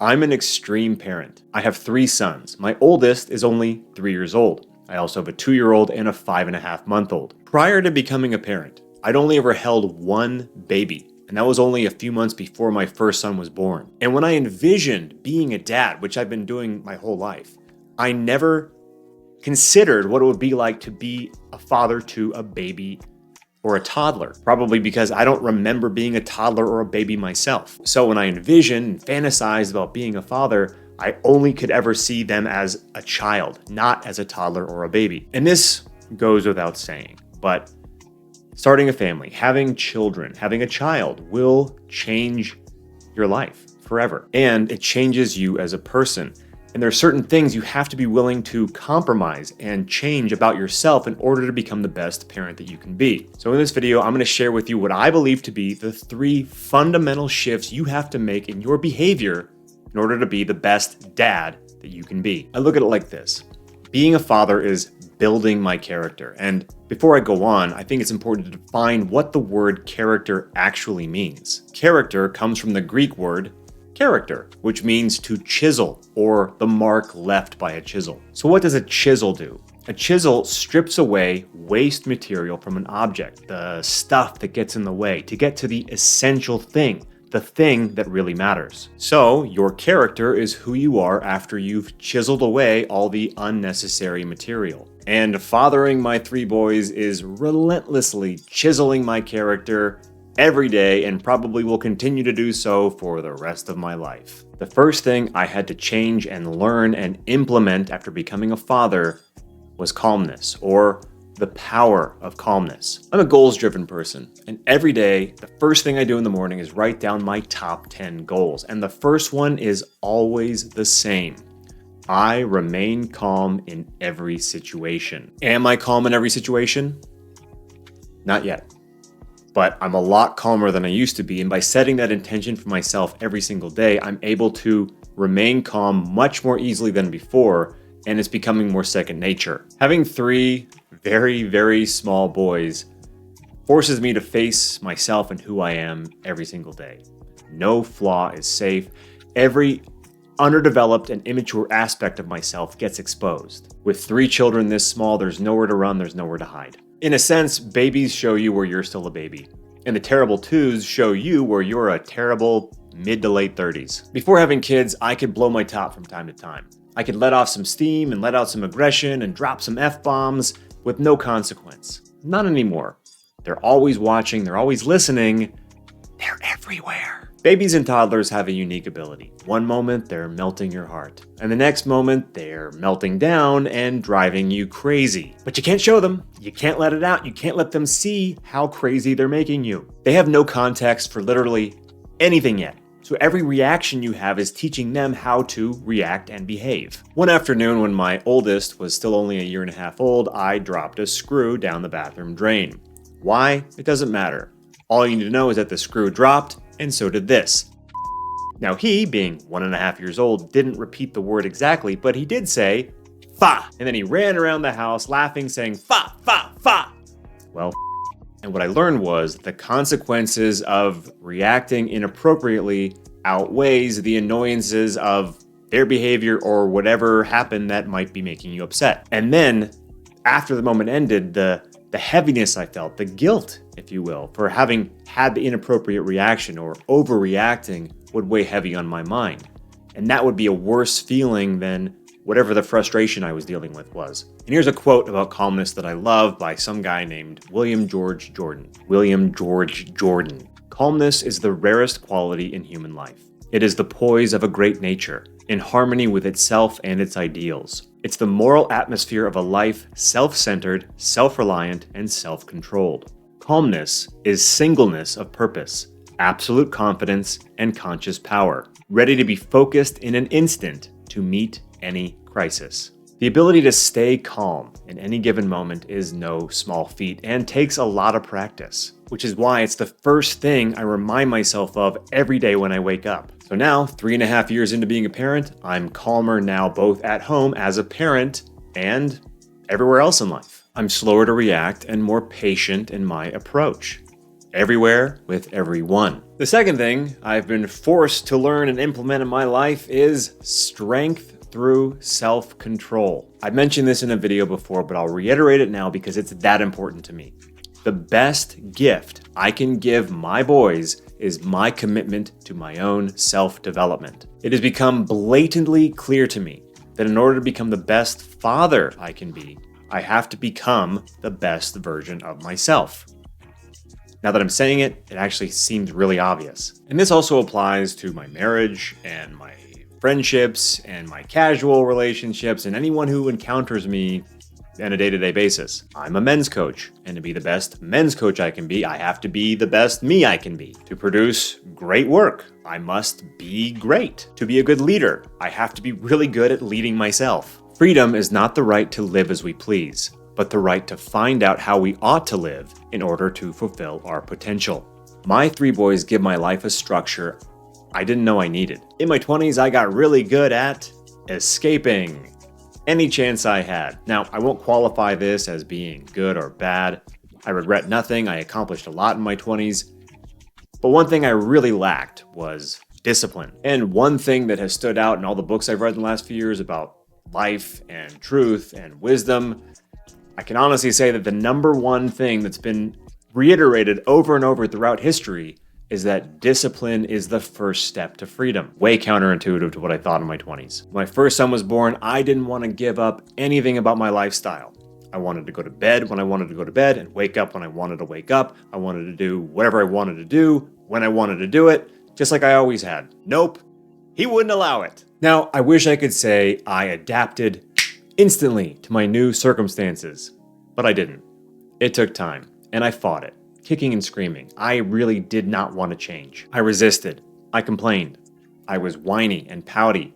I'm an extreme parent. I have 3 sons. My oldest is only 3 years old. I also have a 2-year-old and a 5.5-month-old. Prior to becoming a parent, I'd only ever held one baby, and that was only a few months before my first son was born. And when I envisioned being a dad, which I've been doing my whole life, I never considered what it would be like to be a father to a baby or a toddler, probably because I don't remember being a toddler or a baby myself. So when I envisioned and fantasized about being a father, I only could ever see them as a child, not as a toddler or a baby. And this goes without saying, but starting a family, having children, having a child will change your life forever. And it changes you as a person. And there are certain things you have to be willing to compromise and change about yourself in order to become the best parent that you can be. So in this video, I'm going to share with you what I believe to be the 3 fundamental shifts you have to make in your behavior in order to be the best dad that you can be. I look at it like this. Being a father is building my character. And before I go on, I think it's important to define what the word character actually means. Character comes from the Greek word character, which means to chisel, or the mark left by a chisel. So what does a chisel do? A chisel strips away waste material from an object, the stuff that gets in the way, to get to the essential thing, the thing that really matters. So your character is who you are after you've chiseled away all the unnecessary material. And fathering my 3 boys is relentlessly chiseling my character every day, and probably will continue to do so for the rest of my life. The first thing I had to change and learn and implement after becoming a father was calmness, or the power of calmness. I'm a goals-driven person, and every day, the first thing I do in the morning is write down my top 10 goals. And the first one is always the same. I remain calm in every situation. Am I calm in every situation? Not yet. But I'm a lot calmer than I used to be, and by setting that intention for myself every single day, I'm able to remain calm much more easily than before, and it's becoming more second nature. Having 3 very, very small boys forces me to face myself and who I am every single day. No flaw is safe. Every underdeveloped and immature aspect of myself gets exposed. With 3 children this small, there's nowhere to run, there's nowhere to hide. In a sense, babies show you where you're still a baby, and the terrible 2s show you where you're a terrible mid to late 30s. Before having kids, I could blow my top from time to time. I could let off some steam and let out some aggression and drop some F-bombs with no consequence. Not anymore. They're always watching, they're always listening, they're everywhere. Babies and toddlers have a unique ability. One moment, they're melting your heart. And the next moment, they're melting down and driving you crazy. But you can't show them. You can't let it out. You can't let them see how crazy they're making you. They have no context for literally anything yet. So every reaction you have is teaching them how to react and behave. One afternoon when my oldest was still only a 1.5 years old, I dropped a screw down the bathroom drain. Why? It doesn't matter. All you need to know is that the screw dropped, and so did this. Now he, being 1.5 years old, didn't repeat the word exactly, but he did say, "Fa!" And then he ran around the house laughing, saying, "Fa, fa, fa!" Well, and what I learned was the consequences of reacting inappropriately outweighs the annoyances of their behavior or whatever happened that might be making you upset. And then, after the moment ended, the heaviness I felt, the guilt, if you will, for having had the inappropriate reaction or overreacting would weigh heavy on my mind. And that would be a worse feeling than whatever the frustration I was dealing with was. And here's a quote about calmness that I love by some guy named William George Jordan. William George Jordan. Calmness is the rarest quality in human life. It is the poise of a great nature, in harmony with itself and its ideals. It's the moral atmosphere of a life self-centered, self-reliant, and self-controlled. Calmness is singleness of purpose, absolute confidence, and conscious power, ready to be focused in an instant to meet any crisis. The ability to stay calm in any given moment is no small feat and takes a lot of practice, which is why it's the first thing I remind myself of every day when I wake up. So now, 3.5 years into being a parent, I'm calmer now both at home as a parent and everywhere else in life. I'm slower to react and more patient in my approach. everywhere with everyone. The second thing I've been forced to learn and implement in my life is strength through self-control. I mentioned this in a video before, but I'll reiterate it now because it's that important to me. The best gift I can give my boys is my commitment to my own self-development. It has become blatantly clear to me that in order to become the best father I can be, I have to become the best version of myself. Now that I'm saying it, it actually seems really obvious. And this also applies to my marriage and my friendships and my casual relationships and anyone who encounters me on a day-to-day basis. I'm a men's coach, and to be the best men's coach I can be, I have to be the best me I can be. To produce great work, I must be great. To be a good leader, I have to be really good at leading myself. Freedom is not the right to live as we please, but the right to find out how we ought to live in order to fulfill our potential. My 3 boys give my life a structure I didn't know I needed. In my 20s, I got really good at escaping any chance I had. Now, I won't qualify this as being good or bad. I regret nothing. I accomplished a lot in my 20s. But one thing I really lacked was discipline. And one thing that has stood out in all the books I've read in the last few years about life and truth and wisdom, I can honestly say that the number one thing that's been reiterated over and over throughout history is that discipline is the first step to freedom. Way counterintuitive to what I thought in my 20s. When my first son was born, I didn't want to give up anything about my lifestyle. I wanted to go to bed when I wanted to go to bed and wake up when I wanted to wake up. I wanted to do whatever I wanted to do when I wanted to do it, just like I always had. Nope, he wouldn't allow it. Now, I wish I could say I adapted instantly to my new circumstances, but I didn't. It took time, and I fought it. Kicking and screaming. I really did not want to change. I resisted. I complained. I was whiny and pouty,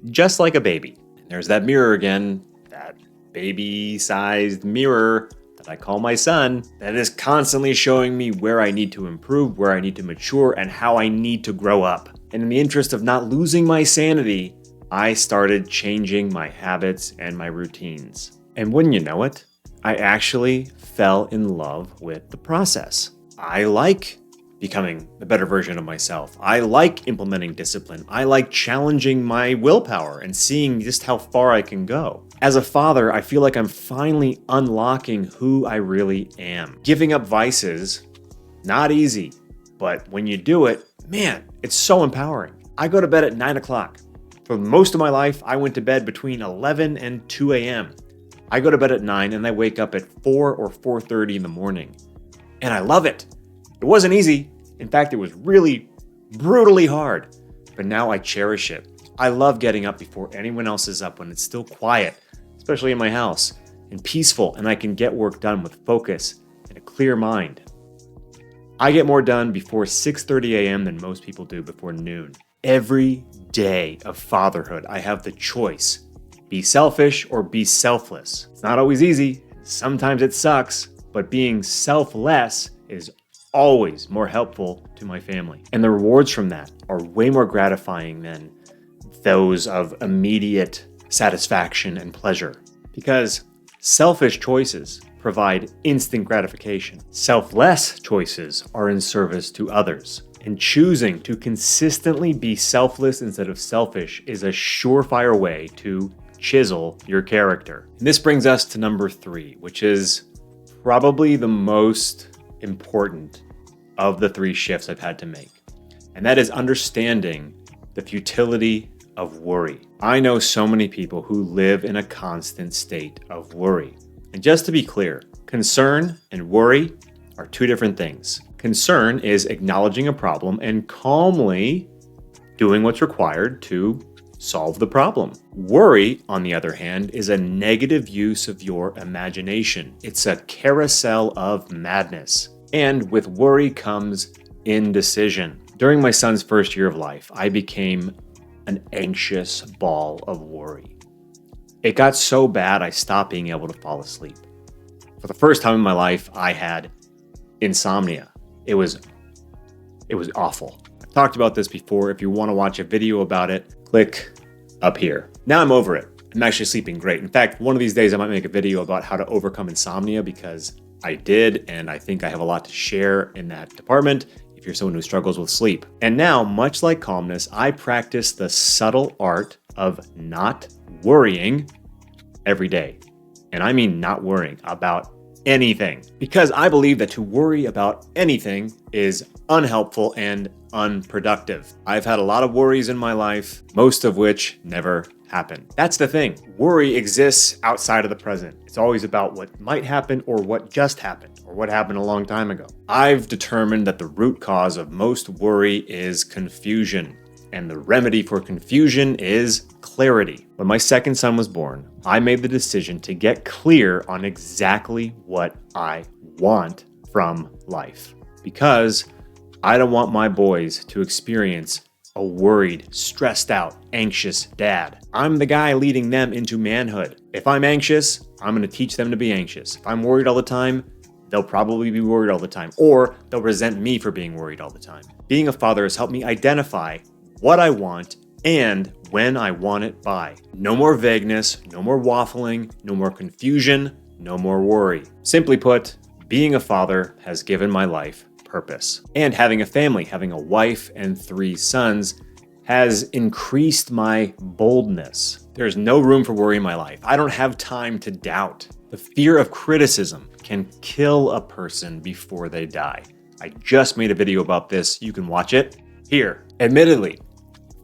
just like a baby. And there's that mirror again, that baby-sized mirror that I call my son, that is constantly showing me where I need to improve, where I need to mature, and how I need to grow up. And in the interest of not losing my sanity, I started changing my habits and my routines. And wouldn't you know it, I actually fell in love with the process. I like becoming the better version of myself. I like implementing discipline. I like challenging my willpower and seeing just how far I can go. As a father, I feel like I'm finally unlocking who I really am. Giving up vices, not easy, but when you do it, man, it's so empowering. I go to bed at 9 o'clock. For most of my life, I went to bed between 11 and 2 a.m. I go to bed at 9 and I wake up at 4 or 4:30 in the morning. And I love it. It wasn't easy. In fact, it was really brutally hard. But now I cherish it. I love getting up before anyone else is up when it's still quiet, especially in my house, and peaceful, and I can get work done with focus and a clear mind. I get more done before 6:30 a.m. than most people do before noon. Every day of fatherhood, I have the choice. Be selfish or be selfless. It's not always easy. Sometimes it sucks, but being selfless is always more helpful to my family. And the rewards from that are way more gratifying than those of immediate satisfaction and pleasure. Because selfish choices provide instant gratification. Selfless choices are in service to others. And choosing to consistently be selfless instead of selfish is a surefire way to chisel your character. And this brings us to number 3, which is probably the most important of the 3 shifts I've had to make. And that is understanding the futility of worry. I know so many people who live in a constant state of worry. And just to be clear, concern and worry are 2 different things. Concern is acknowledging a problem and calmly doing what's required to solve the problem. Worry, on the other hand, is a negative use of your imagination. It's a carousel of madness. And with worry comes indecision. During my son's first year of life, I became an anxious ball of worry. It got so bad I stopped being able to fall asleep. For the first time in my life, I had insomnia. It was awful. I've talked about this before. If you want to watch a video about it, click up here. Now I'm over it. I'm actually sleeping great. In fact, one of these days I might make a video about how to overcome insomnia because I did, and I think I have a lot to share in that department if you're someone who struggles with sleep. And now, much like calmness, I practice the subtle art of not worrying every day. And I mean not worrying about anything, because I believe that to worry about anything is unhelpful and unproductive. I've had a lot of worries in my life, most of which never happen. That's the thing. Worry exists outside of the present. It's always about what might happen or what just happened or what happened a long time ago. I've determined that the root cause of most worry is confusion, and the remedy for confusion is clarity. When my second son was born, I made the decision to get clear on exactly what I want from life, because I don't want my boys to experience a worried, stressed out, anxious dad. I'm the guy leading them into manhood. If I'm anxious, I'm going to teach them to be anxious. If I'm worried all the time, they'll probably be worried all the time, or they'll resent me for being worried all the time. Being a father has helped me identify what I want and when I want it by. No more vagueness, no more waffling, no more confusion, no more worry. Simply put, being a father has given my life purpose. And having a family, having a wife and 3 sons, has increased my boldness. There's no room for worry in my life. I don't have time to doubt. The fear of criticism can kill a person before they die. I just made a video about this. You can watch it here. Admittedly,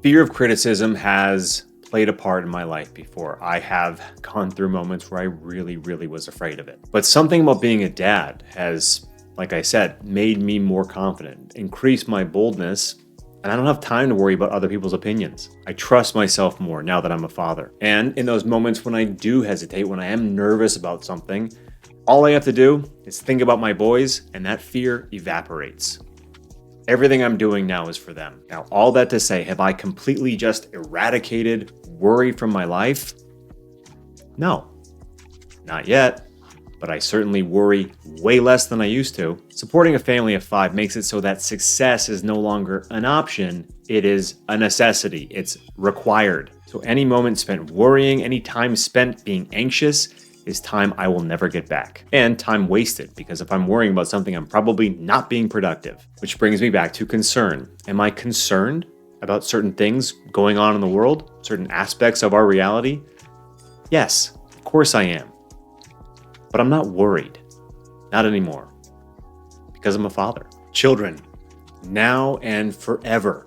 fear of criticism has played a part in my life before. I have gone through moments where I really was afraid of it. But something about being a dad has, like I said, made me more confident, increased my boldness, and I don't have time to worry about other people's opinions. I trust myself more now that I'm a father. And in those moments when I do hesitate, when I am nervous about something, all I have to do is think about my boys, and that fear evaporates. Everything I'm doing now is for them. Now, all that to say, have I completely just eradicated worry from my life? No, not yet, but I certainly worry way less than I used to. Supporting a family of 5 makes it so that success is no longer an option, it is a necessity, it's required. So any moment spent worrying, any time spent being anxious, is time I will never get back. And time wasted, because if I'm worrying about something, I'm probably not being productive. Which brings me back to concern. Am I concerned about certain things going on in the world? Certain aspects of our reality? Yes, of course I am. But I'm not worried. Not anymore. Because I'm a father. Children, now and forever,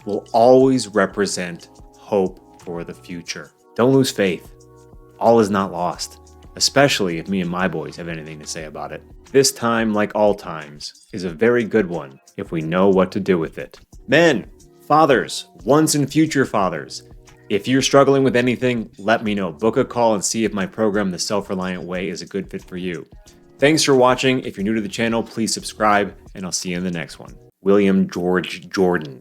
will always represent hope for the future. Don't lose faith. All is not lost. Especially if me and my boys have anything to say about it. This time, like all times, is a very good one if we know what to do with it. Men, fathers, once and future fathers, if you're struggling with anything, let me know. Book a call and see if my program, The Self-Reliant Way, is a good fit for you. Thanks for watching. If you're new to the channel, please subscribe, and I'll see you in the next one. William George Jordan.